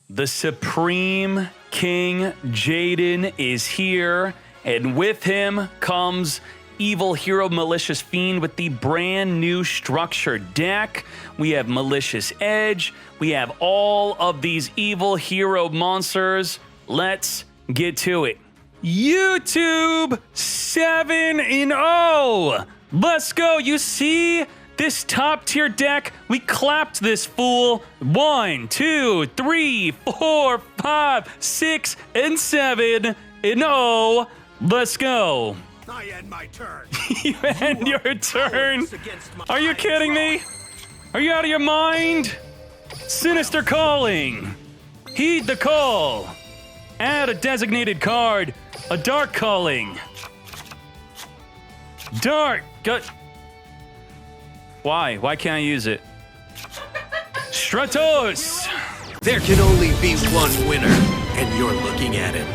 The Supreme King Jaden is here, and with him comes Evil Hero Malicious Fiend with the brand new structured deck. We have Malicious Edge. We have all of these Evil Hero monsters. Let's get to it. YouTube 7-0. Let's go. You see this top tier deck? We clapped this fool. 1, 2, 3, 4, 5, 6, and 7-0. Let's go. I end my turn. You end your turn? Are you kidding me? Are you out of your mind? Sinister Calling. Heed the call. Add a designated card. A Dark Calling. Dark. Why? Why can't I use it? Stratos. There can only be one winner, and you're looking at it.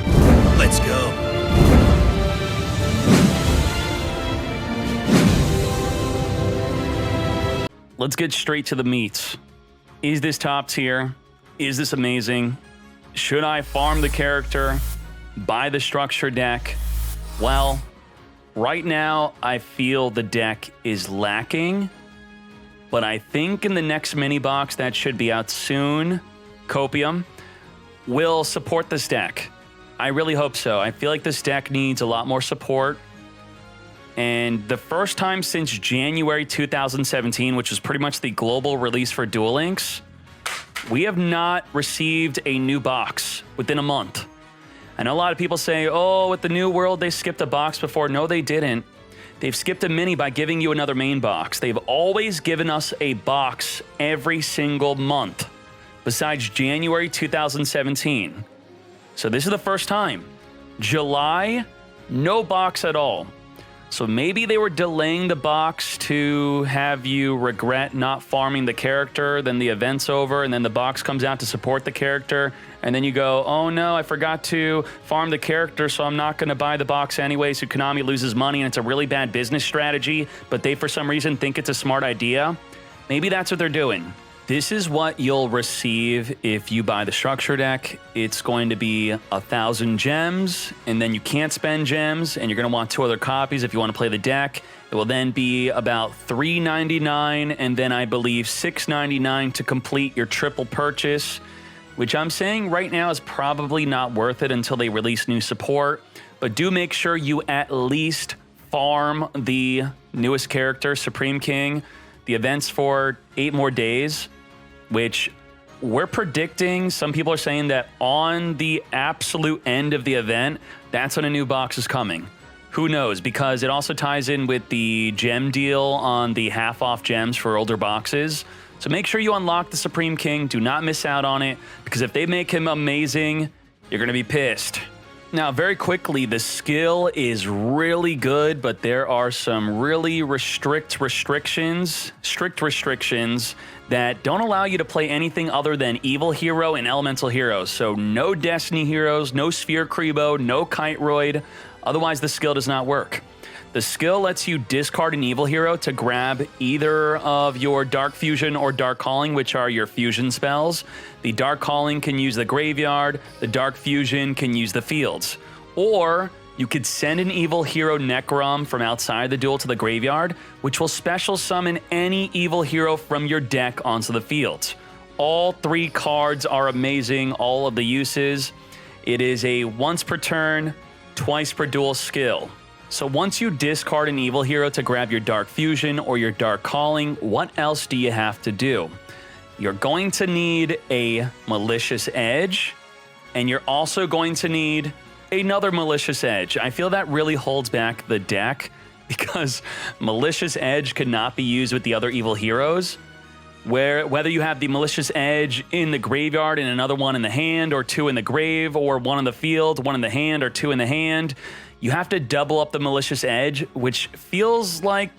Let's go. Let's get straight to the meat. Is this top tier? Is this amazing? Should I farm the character? Buy the structure deck? Well, right now I feel the deck is lacking, but I think in the next mini box that should be out soon, Copium will support this deck. I really hope so. I feel like this deck needs a lot more support. And the first time since January 2017, which was pretty much the global release for Duel Links, we have not received a new box within a month. I know a lot of people say, oh, with the new world, they skipped a box before. No, they didn't. They've skipped a mini by giving you another main box. They've always given us a box every single month, besides January 2017. So this is the first time. July, no box at all. So maybe they were delaying the box to have you regret not farming the character, then the event's over, and then the box comes out to support the character, and then you go, oh no, I forgot to farm the character, so I'm not going to buy the box anyway, so Konami loses money, and it's a really bad business strategy, but they, for some reason, think it's a smart idea. Maybe that's what they're doing. This is what you'll receive if you buy the structure deck. It's going to be 1,000 gems, and then you can't spend gems, and you're going to want 2 other copies if you want to play the deck. It will then be about $3.99, and then I believe $6.99 to complete your triple purchase, which I'm saying right now is probably not worth it until they release new support. But do make sure you at least farm the newest character, Supreme King. The event's for 8 more days, which we're predicting. Some people are saying that on the absolute end of the event, that's when a new box is coming. Who knows? Because it also ties in with the gem deal on the half-off gems for older boxes. So make sure you unlock the Supreme King. Do not miss out on it, because if they make him amazing, you're going to be pissed. Now, very quickly, the skill is really good, but there are some really strict restrictions that don't allow you to play anything other than Evil Hero and Elemental Heroes. So no Destiny Heroes, no Sphere Krebo, no Kiteroid. Otherwise, the skill does not work. The skill lets you discard an Evil Hero to grab either of your Dark Fusion or Dark Calling, which are your fusion spells. The Dark Calling can use the graveyard, the Dark Fusion can use the fields. Or you could send an Evil Hero Necrom from outside the duel to the graveyard, which will special summon any Evil Hero from your deck onto the field. All 3 cards are amazing, all of the uses. It is a once per turn, twice per duel skill. So once you discard an Evil Hero to grab your Dark Fusion or your Dark Calling, what else do you have to do? You're going to need a Malicious Edge, and you're also going to need another Malicious Edge. I feel that really holds back the deck, because Malicious Edge cannot be used with the other Evil Heroes, whether you have the Malicious Edge in the graveyard and another one in the hand, or 2 in the grave, or 1 in the field, 1 in the hand, or 2 in the hand. You have to double up the Malicious Edge, which feels like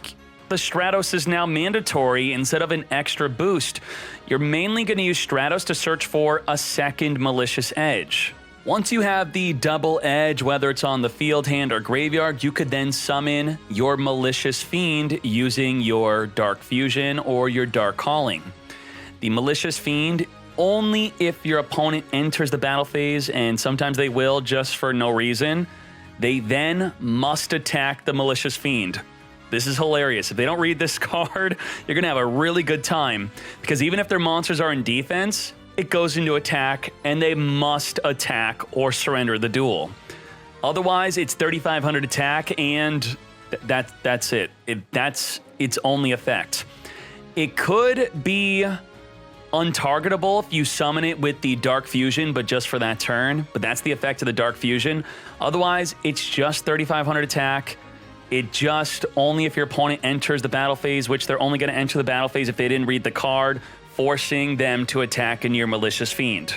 the Stratos is now mandatory instead of an extra boost. You're mainly going to use Stratos to search for a second Malicious Edge. Once you have the double edge, whether it's on the field, hand, or graveyard, you could then summon your Malicious Fiend using your Dark Fusion or your Dark Calling. The Malicious Fiend only if your opponent enters the battle phase, and sometimes they will just for no reason, they then must attack the Malicious Fiend. This is hilarious. If they don't read this card, you're going to have a really good time, because even if their monsters are in defense, it goes into attack, and they must attack or surrender the duel. Otherwise, it's 3,500 attack, and that's it. That's its only effect. It could be untargetable if you summon it with the Dark Fusion, but just for that turn. But that's the effect of the Dark Fusion. Otherwise, it's just 3,500 attack. It just only if your opponent enters the battle phase, which they're only going to enter the battle phase if they didn't read the card, forcing them to attack in your Malicious Fiend.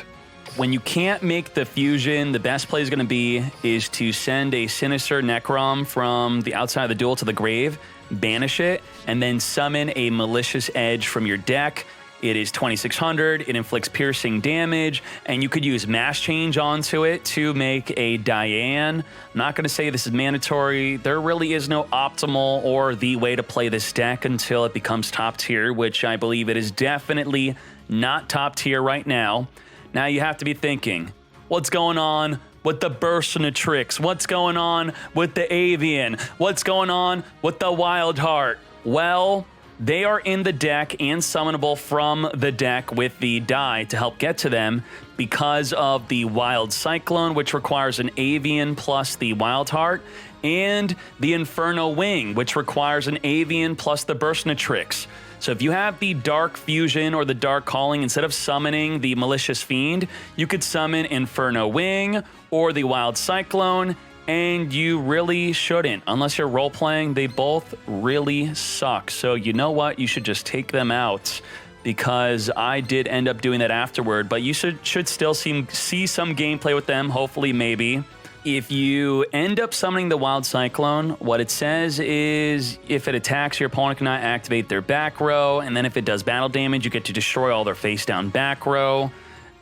When you can't make the fusion, the best play is going to be is to send a Sinister Necrom from the outside of the duel to the grave, banish it, and then summon a Malicious Edge from your deck. It is 2,600, it inflicts piercing damage, and you could use Mass Change onto it to make a Diane. I'm not going to say this is mandatory. There really is no optimal or the way to play this deck until it becomes top tier, which I believe it is definitely not top tier right now. Now you have to be thinking, what's going on with the Burstinatrix? What's going on with the Avian? What's going on with the Wild Heart? Well, they are in the deck and summonable from the deck with the die to help get to them because of the Wild Cyclone, which requires an Avian plus the Wild Heart, and the Inferno Wing, which requires an Avian plus the Burstinatrix. So if you have the Dark Fusion or the Dark Calling, instead of summoning the Malicious Fiend, you could summon Inferno Wing or the Wild Cyclone, and you really shouldn't. Unless you're role-playing, they both really suck. So you know what? You should just take them out, because I did end up doing that afterward, but you should still see some gameplay with them, hopefully, maybe. If you end up summoning the Wild Cyclone, what it says is if it attacks, your opponent cannot activate their back row, and then if it does battle damage, you get to destroy all their face-down back row.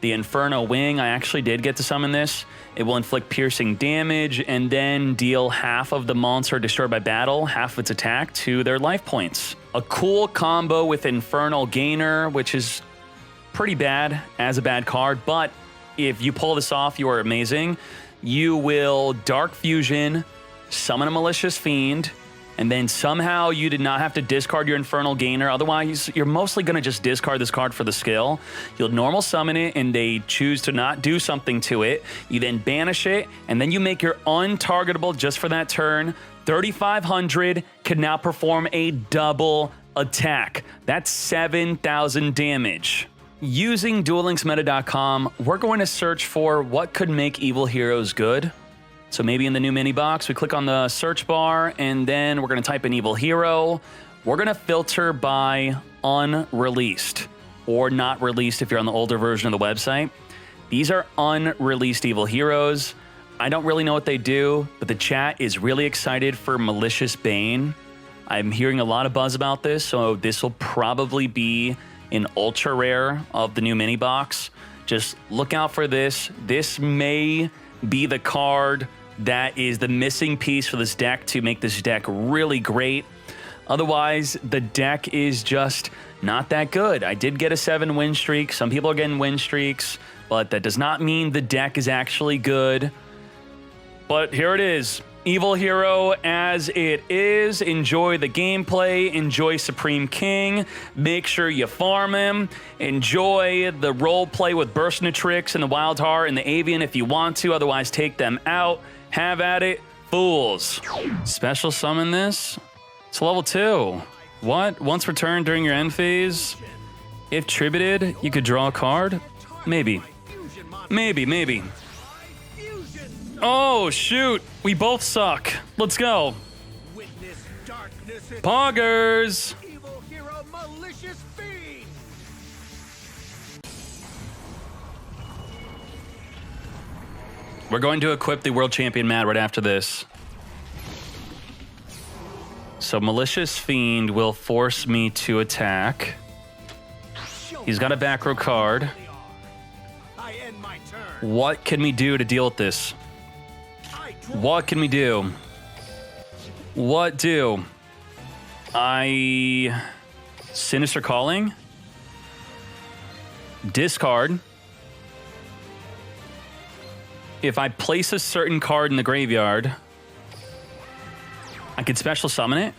The Inferno Wing, I actually did get to summon this. It will inflict piercing damage and then deal half of the monster destroyed by battle, half of its attack, to their life points. A cool combo with Infernal Gainer, which is pretty bad as a bad card, but if you pull this off, you are amazing. You will Dark Fusion, summon a Malicious Fiend, and then somehow you did not have to discard your Infernal Gainer. Otherwise, you're mostly going to just discard this card for the skill. You'll normal summon it, and they choose to not do something to it. You then banish it, and then you make your untargetable just for that turn. 3,500 can now perform a double attack. That's 7,000 damage. Using duellinksmeta.com, we're going to search for what could make evil heroes good. So maybe in the new mini box, we click on the search bar, and then we're going to type in evil hero. We're going to filter by unreleased or not released if you're on the older version of the website. These are unreleased evil heroes. I don't really know what they do, but the chat is really excited for Malicious Bane. I'm hearing a lot of buzz about this, so this will probably be an ultra rare of the new mini box. Just look out for this. This may be the card that is the missing piece for this deck to make this deck really great. Otherwise, the deck is just not that good. I did get a 7 win streak. Some people are getting win streaks, but that does not mean the deck is actually good. But here it is. Evil Hero as it is. Enjoy the gameplay. Enjoy Supreme King. Make sure you farm him. Enjoy the role play with Burstinatrix and the Wild Heart and the Avian if you want to. Otherwise, take them out. Have at it, fools. Special summon this? It's level 2. What? Once returned during your end phase? If tributed, you could draw a card? Maybe. Maybe. Oh, shoot. We both suck. Let's go. Poggers. Evil hero Malicious Fiend. We're going to equip the World Champion Mad right after this. So Malicious Fiend will force me to attack. He's got a back row card. What can we do to deal with this? What can we do? What do? Sinister Calling? Discard. If I place a certain card in the graveyard, I could special summon it.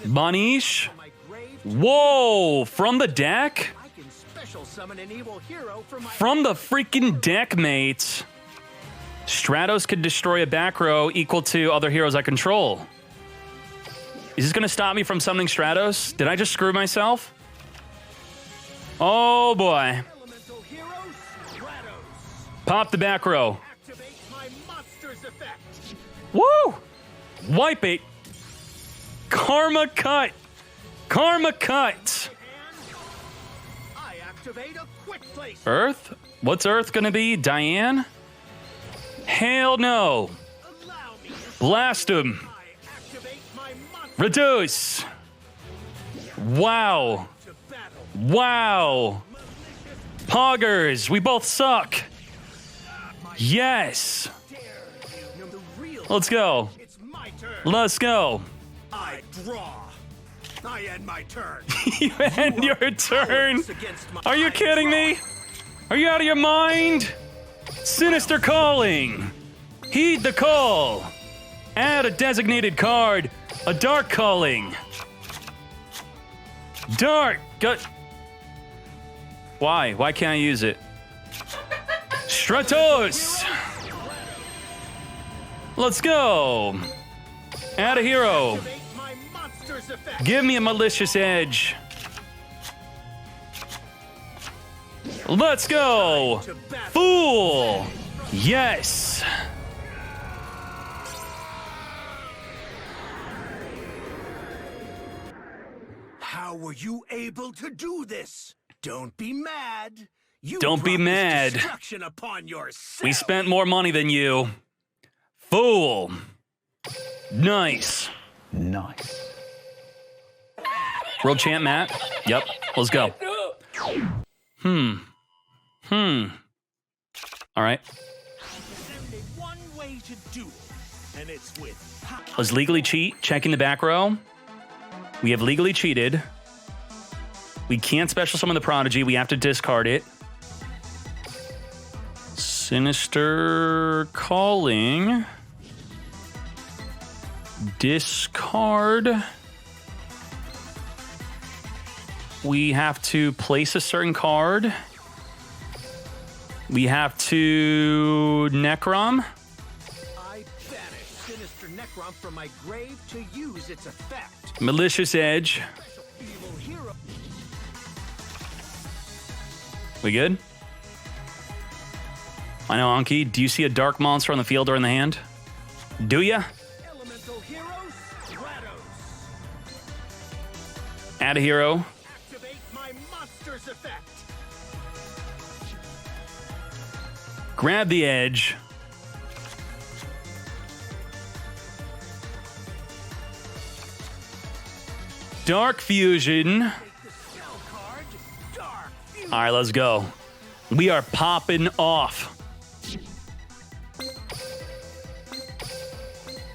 Manish. Whoa, from the deck? From the freaking deck, mates. Stratos could destroy a back row equal to other heroes I control. Is this going to stop me from summoning Stratos? Did I just screw myself? Oh, boy. Pop the back row. Woo! Wipe it. Karma cut. Karma cut. Earth? What's Earth going to be? Diane? Hell no. Blast him. Reduce. Wow. Wow. Poggers, we both suck. Yes. Let's go. Let's go. I draw. I end my turn. You end your turn. Are you kidding me? Are you out of your mind? Sinister calling. Heed the call. Add a designated card. A dark calling. Dark. Why? Why can't I use it? Stratos. Let's go. Add a hero. Give me a malicious edge. Let's go. Fool. Yes. How were you able to do this? Don't be mad. Don't be mad. Destruction upon yourself. We spent more money than you. Fool. Nice. Nice. World champ, Matt? Yep. Let's go. All right. One way to duel, and it's with Let's legally cheat. Checking the back row. We have legally cheated. We can't special summon the Prodigy. We have to discard it. Sinister calling. Discard. We have to place a certain card. We have to Necrom. I banish Sinister Necrom from my grave to use its effect. Malicious Edge. Evil hero. We good? I know, Anki. Do you see a dark monster on the field or in the hand? Do ya? Elemental heroes. Stratos. Add a hero. Activate my monster's effect. Grab the edge. Dark Fusion. The spell card. Dark. All right, let's go. We are popping off.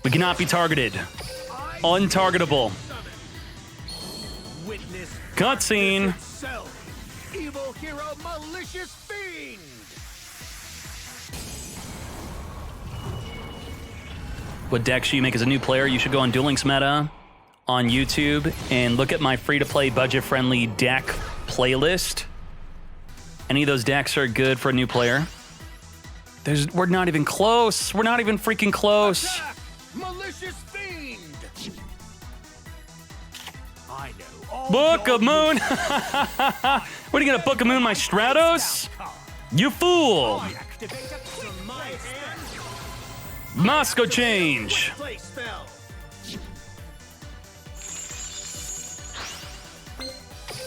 We cannot be targeted. Untargetable. Witness Cutscene. itself. Evil hero, malicious fiend. What deck should you make as a new player? You should go on Duel Links Meta on YouTube and look at my free-to-play, budget-friendly deck playlist. Any of those decks are good for a new player. We're not even close. We're not even freaking close. Attack, malicious fiend. I know all Book your of Moon. What are you gonna Book of Moon my Stratos? You fool. I activate a from my hand. Moscow change. Play spell.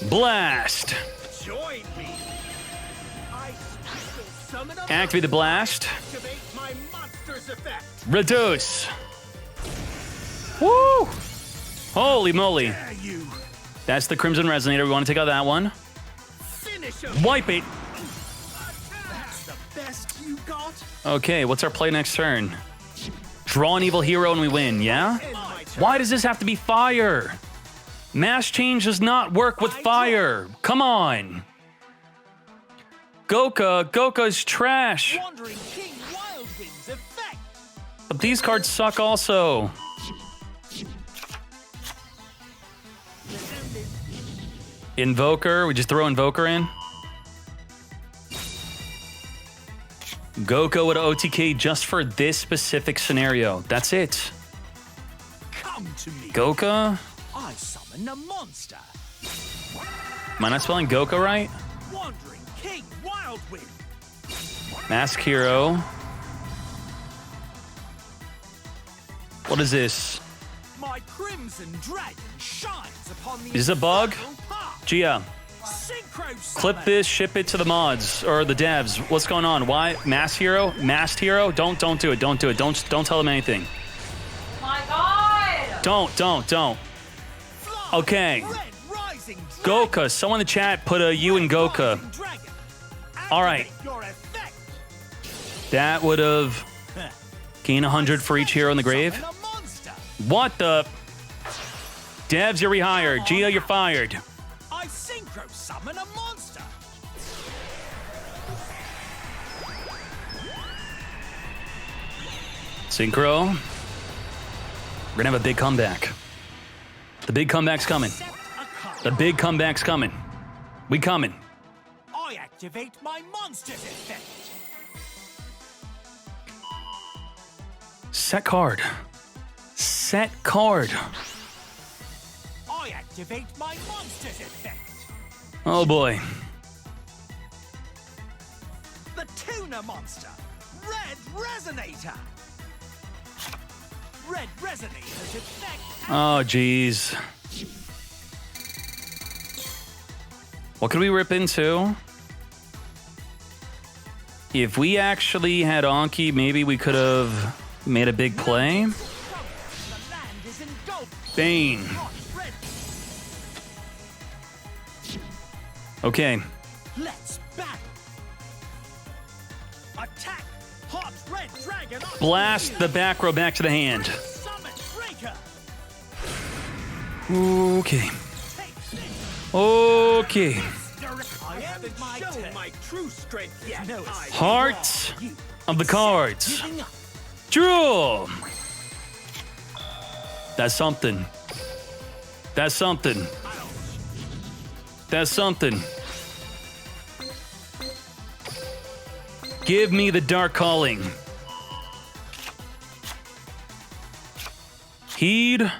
Blast. Join me. I special summon a Activate the blast. activate my monster's effect. Reduce. Woo! Holy moly. Dare you That's the Crimson Resonator. We want to take out that one. finish him? Wipe it. That's the best you got. Okay, what's our play next turn? Draw an evil hero and we win, yeah? End my turn. Why does this have to be fire? Mass change does not work with fire. Come on. Goka's trash. Wandering King Wildwind's effect. But these cards suck also. Invoker, we just throw Invoker in. Goka with OTK just for this specific scenario. That's it. Come to me. Goka? I summon a monster. Am I not spelling Goka right? Wandering King Wildwind. Mask Hero. What is this? My crimson dragon shines upon the Is this a bug? infernal path. Gia, Synchro clip summon. this, ship it to the mods or the devs. What's going on? Why? Masked Hero? Masked Hero? Don't do it. Don't do it. Don't tell them anything. My God! Don't. Fly, Okay. Red rising dragon. Goka, someone in the chat put a U in Goka. Rising dragon. All right. Activate your effect. That would have gained 100 for each hero in the grave. Summon a monster. What the? Devs, you're rehired. Gia, you're fired. I synchro summon a monster. Synchro. We're gonna have a big comeback. The big comeback's coming. Set a card. The big comeback's coming. We coming. I activate my monster's effect. Set card. Set card. I activate my monster's effect. Oh boy. The tuna monster. Red resonator. Red resonator's effect. Oh jeez. What could we rip into? If we actually had Anki, maybe we could have made a big play. The land is engulfed. Bane. Hot red. Okay. Let's battle. Attack. Hot red dragon. on Blast you. the back row back to the hand. Summon breaker. Okay. Take this. Okay. I haven't shown my true strength yet. No, Heart of the cards. giving up. Draw. That's something. That's something. That's something. Give me the Dark Calling. Heed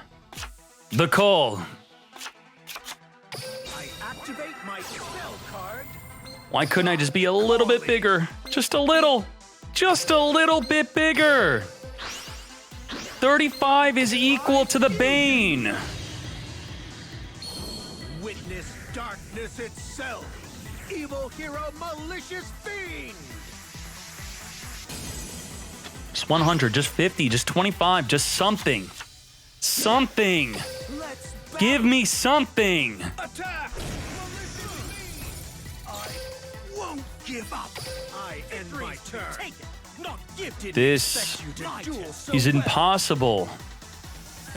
the call. I activate my spell card. Why couldn't I just be a little bit bigger? Just a little. Just a little bit bigger. 35 is equal to the Bane. Witness darkness itself. Evil hero, malicious fiend. Just 100, just 50, just 25, just something. Something. Let's Give me something. attack. I won't give up. I end my turn. Take it. Not gifted. This Expect you to duel so is well. impossible.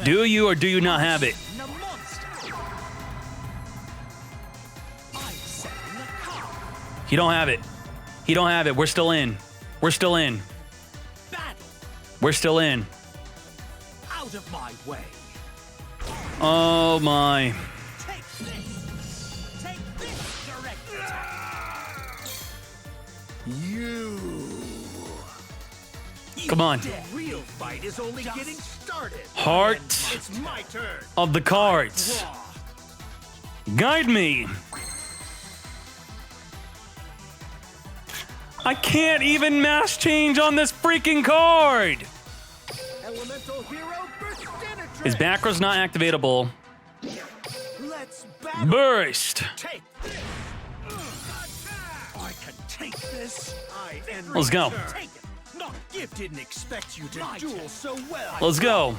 Do you or do you not have it? The monster. I'm setting a card. He don't have it. He don't have it. We're still in. We're still in. Battle. We're still in. Out of my way. Oh my. Take this. Take this direct attack. You. Come on. The real fight is only getting started. Heart It's my turn. of the cards. Draw. Guide me. I can't even mass change on this freaking card. Elemental hero burst. His back row's not activatable. Let's battle. Burst. Take this. I can take this. I end Let's go. Take it. Not gift didn't expect you to duel so well. Let's go.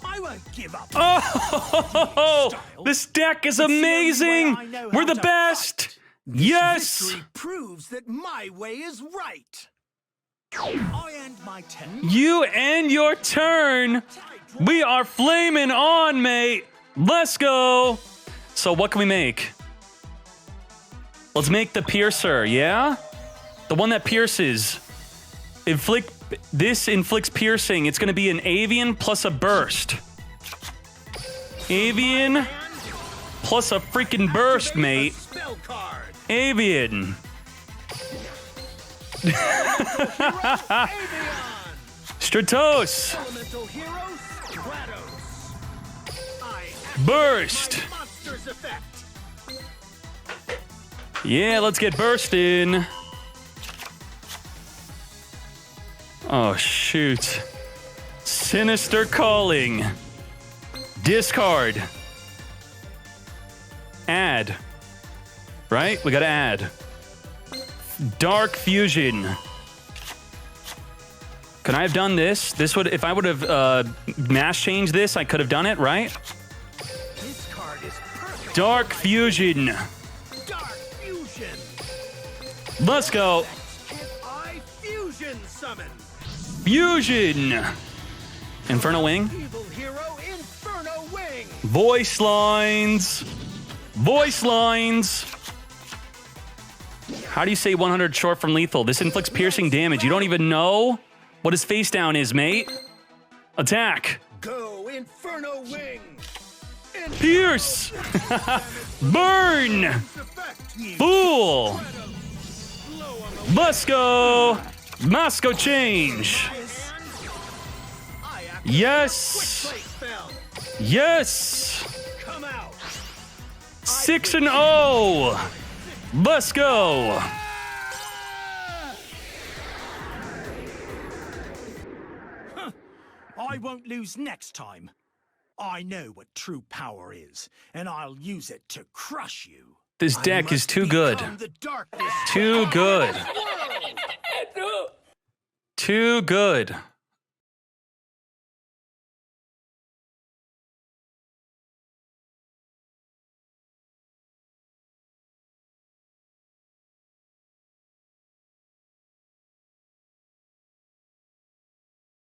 I won't give up. Oh, this deck is amazing. We're the best. Yes. Victory proves that my way is right. I end my turn. You end your turn. We are flaming on, mate. Let's go. So what can we make? Let's make the piercer, yeah? The one that pierces. This inflicts piercing. It's going to be an avian plus a burst. Avian plus a freaking burst, mate. Spell card. Avian. Avion. Stratos. Elemental hero Stratos. I Burst. activate my monster's effect. Yeah, let's get bursting. Oh, shoot. Sinister Calling. Discard. Add. Right? We gotta add. Dark Fusion. Can I have done this? This would, if I would have mass changed this, I could have done it, right? This card is perfect. Dark Fusion. Dark Fusion. Let's go. I Fusion summon. Fusion. Inferno Wing. Evil hero Inferno Wing. Voice lines. Voice lines. How do you say 100 short from lethal? This inflicts piercing damage. You don't even know what his face down is, mate. Attack. Go Inferno Wing. Pierce. Burn. Fool. Let's go. Moscow change. Yes. Yes. Come out. 6-0. Let's go. I won't lose next time. I know what true power is, and I'll use it to crush you. This deck is too good. The darkness Too good. world. Too good.